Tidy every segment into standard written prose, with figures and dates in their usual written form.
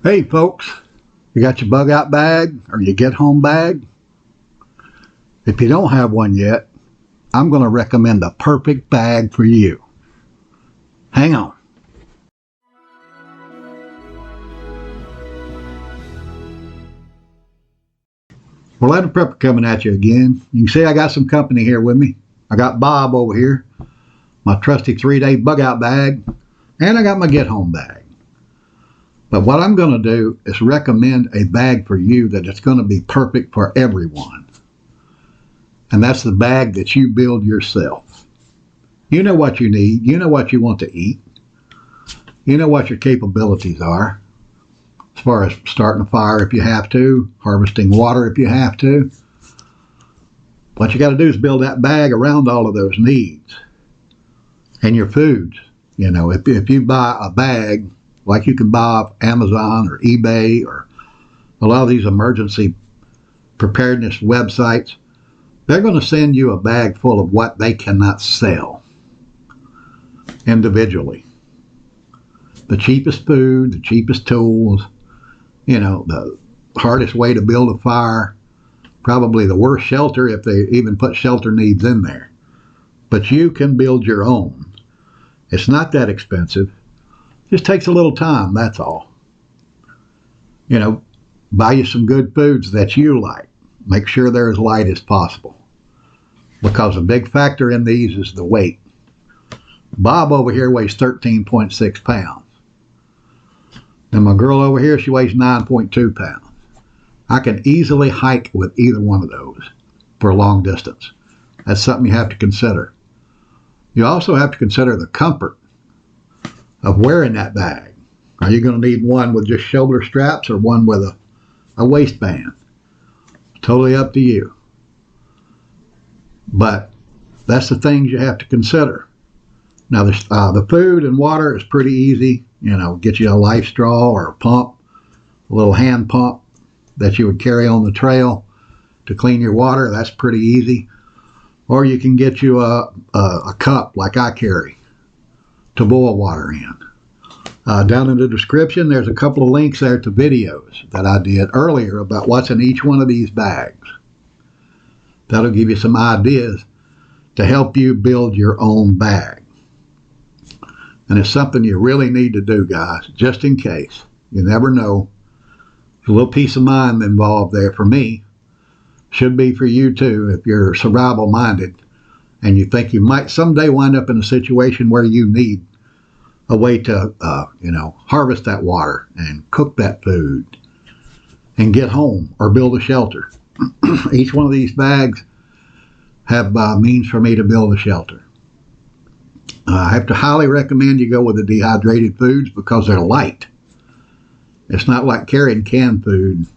Hey folks, you got your bug out bag or your get home bag? If you don't have one yet, I'm going to recommend the perfect bag for you. Hang on. Well, Ladder Prepper coming at you again. You can see I got some company here with me. I got Bob over here, my trusty 3-day bug out bag, and I got my get home bag. But what I'm going to do is recommend a bag for you that is going to be perfect for everyone. And that's the bag that you build yourself. You know what you need. You know what you want to eat. You know what your capabilities are, as far as starting a fire if you have to, harvesting water if you have to. What you got to do is build that bag around all of those needs. And your foods. You know, if you buy a bag like you can buy off Amazon or eBay or a lot of these emergency preparedness websites, they're going to send you a bag full of what they cannot sell individually. The cheapest food, the cheapest tools, you know, the hardest way to build a fire, probably the worst shelter if they even put shelter needs in there. But you can build your own. It's not that expensive. Just takes a little time, that's all. You know, buy you some good foods that you like. Make sure they're as light as possible. Because a big factor in these is the weight. Bob over here weighs 13.6 pounds. And my girl over here, she weighs 9.2 pounds. I can easily hike with either one of those for a long distance. That's something you have to consider. You also have to consider the comfort of wearing that bag. Are you going to need one with just shoulder straps or one with a waistband? Totally up to you. But that's the things you have to consider. Now, the food and water is pretty easy. You know, get you a life straw or a pump, a little hand pump that you would carry on the trail to clean your water. That's pretty easy. Or you can get you a cup like I carry to boil water in. Down in the description, there's a couple of links there to videos that I did earlier about what's in each one of these bags. That'll give you some ideas to help you build your own bag. And it's something you really need to do, guys, just in case. You never know. There's a little peace of mind involved there for me. Should be for you too if you're survival minded and you think you might someday wind up in a situation where you need a way to harvest that water and cook that food and get home or build a shelter. Each one of these bags have means for me to build a shelter. I have to highly recommend you go with the dehydrated foods because they're light. It's not like carrying canned food.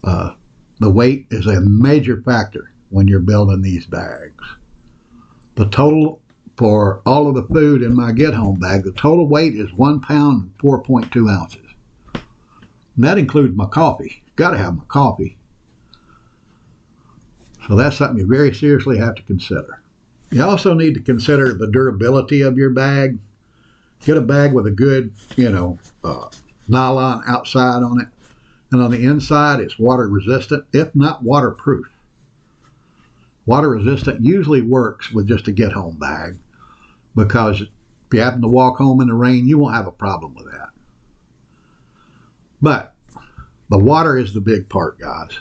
The weight is a major factor when you're building these bags. The total for all of the food in my get home bag, the total weight is 1 pound and 4.2 ounces. And that includes my coffee. Got to have my coffee. So that's something you very seriously have to consider. You also need to consider the durability of your bag. Get a bag with a good, nylon outside on it. And on the inside, it's water resistant, if not waterproof. Water resistant usually works with just a get home bag because if you happen to walk home in the rain, you won't have a problem with that. But the water is the big part, guys.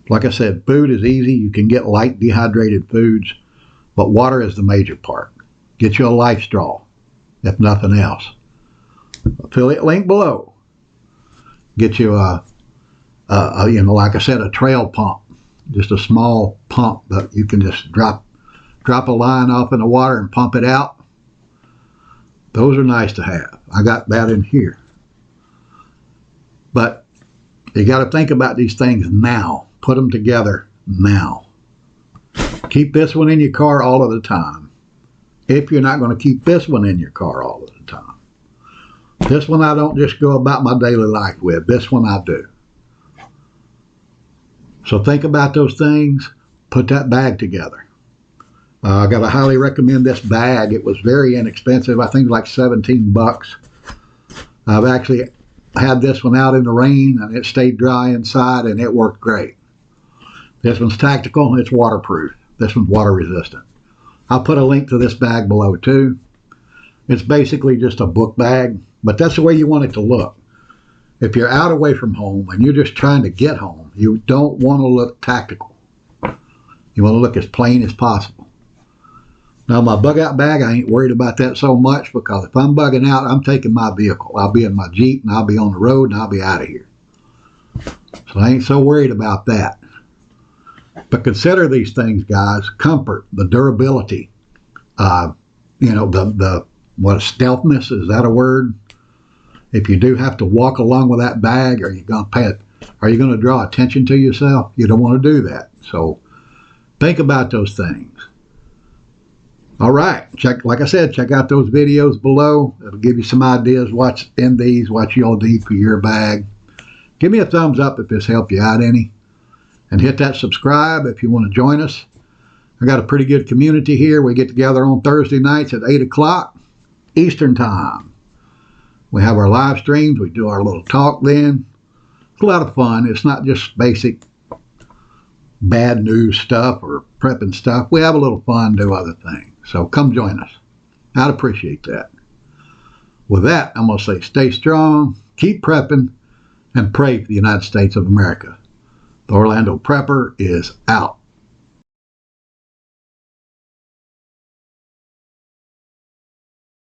Like I said, food is easy. You can get light dehydrated foods, but water is the major part. Get you a life straw, if nothing else. Affiliate link below. Get you like I said, a trail pump, just a small pump that you can just drop a line off in the water and pump it out. Those are nice to have. I got that in here. But you got to think about these things now. Put them together now. Keep this one in your car all of the time. If you're not going to keep this one in your car all of the time. This one I don't just go about my daily life with. This one I do. So think about those things. Put that bag together. I got to highly recommend this bag. It was very inexpensive. I think like 17 bucks. I've actually had this one out in the rain and it stayed dry inside and it worked great. This one's tactical, it's waterproof. This one's water resistant. I'll put a link to this bag below too. It's basically just a book bag, but that's the way you want it to look. If you're out away from home and you're just trying to get home, you don't want to look tactical. You want to look as plain as possible. Now my bug out bag, I ain't worried about that so much because if I'm bugging out, I'm taking my vehicle. I'll be in my Jeep and I'll be on the road and I'll be out of here. So I ain't so worried about that. But consider these things, guys: comfort, the durability, the stealthness, is that a word? If you do have to walk along with that bag, are you going to draw attention to yourself? You don't want to do that. So think about those things. All right, like I said, check out those videos below. It'll give you some ideas what's in these, what you'll need for your bag. Give me a thumbs up if this helped you out any. And hit that subscribe if you want to join us. I got a pretty good community here. We get together on Thursday nights at 8 o'clock Eastern Time. We have our live streams. We do our little talk then. It's a lot of fun. It's not just basic bad news stuff or prepping stuff. We have a little fun, do other things. So come join us. I'd appreciate that. With that, I'm going to say stay strong, keep prepping, and pray for the United States of America. The Orlando Prepper is out.